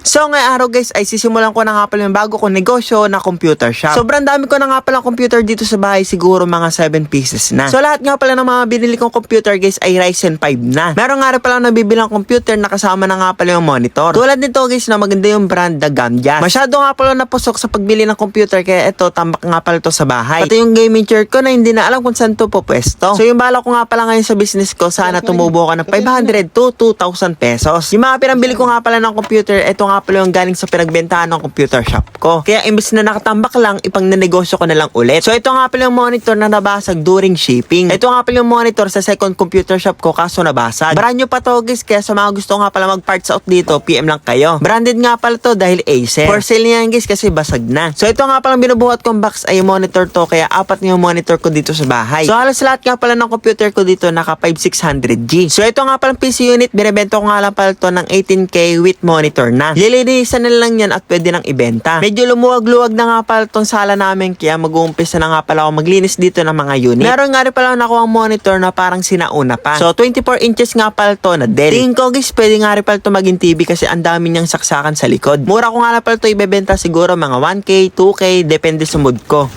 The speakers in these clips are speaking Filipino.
So ngayong araw guys ay sisimulan ko na nga pala yung bago kong negosyo na computer shop. Sobrang dami ko na nga pala computer dito sa bahay, siguro mga 7 pieces na. So lahat nga pala ng mga binili kong computer guys ay Ryzen 5 na. Meron nga rin pala nabibilang computer na kasama na nga pala yung monitor. Tulad nito guys na maganda yung brand na Gamja. Masyado nga pala napusok sa pagbili ng computer kaya ito tambak nga pala to sa bahay. Pati yung gaming chair ko na hindi na alam kung saan to pupwesto. So yung bala ko nga pala ngayon sa business ko, sana tumubo ka ng 500 to 2,000 pesos. Yung mga pinambili ko nga pala ng computer, ito nga pala yung galing sa pinagbentahan ng computer shop ko. Kaya imbes na nakatambak lang, ipang nanegosyo ko na lang ulit. So ito nga pala yung monitor na nabasag during shipping. Ito nga pala yung monitor sa second computer shop ko kaso nabasag. Brand new pa to guys, kaya sa mga gusto nga pala mag parts out dito, PM lang kayo. Branded nga pala to dahil Acer. For sale niyan guys kasi basag na. So ito nga pala binubuhat kong box ay monitor to, kaya apat na yung monitor ko dito sa bahay. So halos lahat nga pala ng computer ko dito naka 5600G. So ito nga pala PC unit, binibenta ko nga lang pala to ng 18K with monitor na. Lilinisan na lang yan at pwede nang ibenta. Medyo lumuwag-luwag na nga pala tong sala namin, kaya mag-uumpisa na nga pala ako maglinis dito ng mga unit. Meron nga rin pala nakuha ang monitor na parang sinauna pa. So 24 inches nga pala to na Dell. Tingin ko guys pwede nga rin pala to maging TV kasi ang dami niyang saksakan sa likod. Mura ko nga lang pala to ibebenta siguro mga 1K, 2K, depende sa mood ko.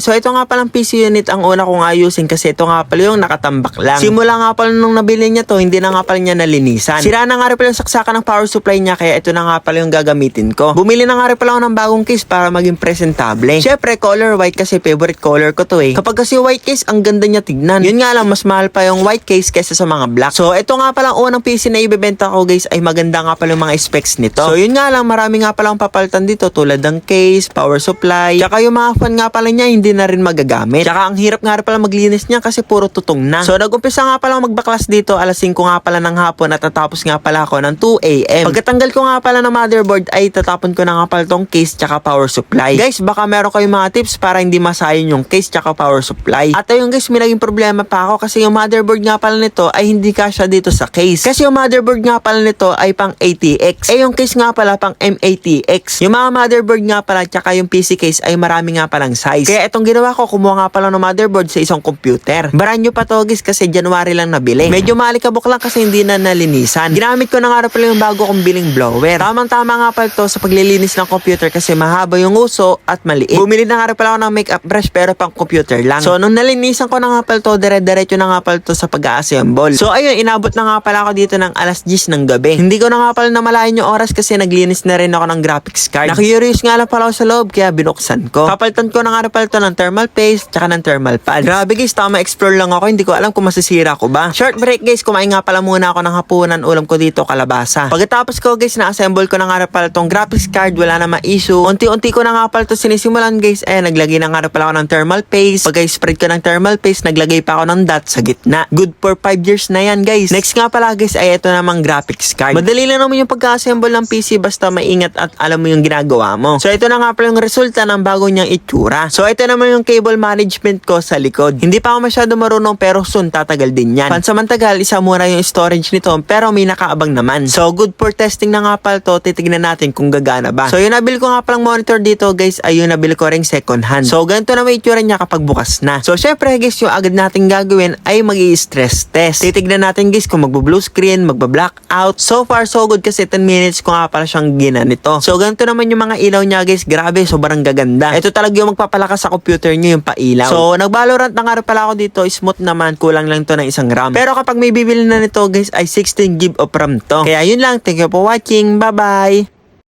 So ito nga palang PC unit ang una kong ayusin kasi ito nga pala yung nakatambak lang. Simula nga pala nung nabili niya to, hindi na nga pala niya nalinisan. Sira na nga rin pala yung saksakan ng power supply niya, kaya ito na nga pala yung gagamitin ko. Bumili na nga rin pala ako ng bagong case para maging presentable. Syempre color white kasi favorite color ko to eh. Kapag kasi white case, ang ganda niya tignan. Yun nga lang, mas mahal pa yung white case kaysa sa mga black. So ito nga palang unang PC na ibebenta ko guys ay maganda nga pala yung mga specs nito. So yun nga lang, marami nga palang papalitan dito tulad ng case, power supply, tsaka yung mga fan nga pala niya hindi na rin magagamit. Tsaka ang hirap nga rin pala maglinis niya kasi puro tutong na. So nag-umpisa nga pala magbaklas dito alas 5 nga pala ng hapon at tatapos nga pala ako ng 2 AM. Pagkatanggal ko nga pala ng motherboard ay tatapon ko na nga pala tong case tsaka power supply. Guys, baka meron kayong mga tips para hindi masayang yung case tsaka power supply. At ayun guys, may naging problema pa ako kasi yung motherboard nga pala nito ay hindi kasya dito sa case. Kasi yung motherboard nga pala nito ay pang ATX. Yung case nga pala pang MATX. Yung mga motherboard nga pala tsaka yung PC case ay marami nga palang size. Kaya itong ginawa ko, kumuha nga pala ng motherboard sa isang computer. Brand new pa to guys kasi January lang nabili. Medyo malikabok lang kasi hindi na nalinisan. Ginamit ko na nga pala yung bago kong biling blower. Tamang-tama nga pala to sa paglilinis ng computer kasi mahaba yung uso at maliit. Bumili na nga pala ako ng makeup brush pero pang computer lang. So nung nalinisan ko na nga pala to, dire-diretso na nga pala to sa pag-a-assemble. So ayun, inabot na nga pala ako dito ng alas 10 ng gabi. Hindi ko na nga pala namalayan yung oras kasi naglinis na rin ako ng graphics card. Na-curious nga lang pala ako sa loob kaya binuksan ko. Papalitan ko na nga pala to ng thermal paste tsaka ng thermal pad. Grabe guys, tama explore lang ako, hindi ko alam kung masisira ko ba. Short break guys, kumain nga pala muna ako ng hapunan, ulam ko dito kalabasa. Pagkatapos ko guys, na-assemble ko na nga pala tong graphics card, wala na ma-issue. Unti-unti ko na nga pala to sinisimulan guys, naglagay na nga pala ako ng thermal paste. Pagka spread ko ng thermal paste, naglagay pa ako ng dot sa gitna. Good for 5 years na yan guys. Next nga pala guys ay ito namang graphics card. Madali lang naman yung pagka-assemble ng PC basta maingat at alam mo yung ginagawa mo. So ito na nga pala yung resulta ng bago niyang itsura. So ito naman yung cable management ko sa likod. Hindi pa ako masyado marunong pero soon tatagal din yan. Pansamantagal, isa muna yung storage nito pero may nakaabang naman. So good for testing na nga pala to, titignan natin kung gagana ba. So yung nabili ko nga palang monitor dito guys ay yung nabili ko ring second hand. So ganito na may itsura niya kapag bukas na. So syempre guys, yung agad natin gagawin ay mag-i-stress test. Titignan natin guys kung magbo-blue screen, magba-blackout. So far so good kasi 10 minutes ko nga pala siyang ginanito. So ganito naman yung mga ilaw niya guys, grabe, sobrang gaganda. Ito talaga yung magpapalakas sa computer niyo, yung pailaw. So nag-Valorant na nga rin pala ako dito, smooth naman, kulang lang to ng isang RAM. Pero kapag may bibili na nito guys ay 16GB of RAM to. Kaya yun lang, thank you for watching, bye bye!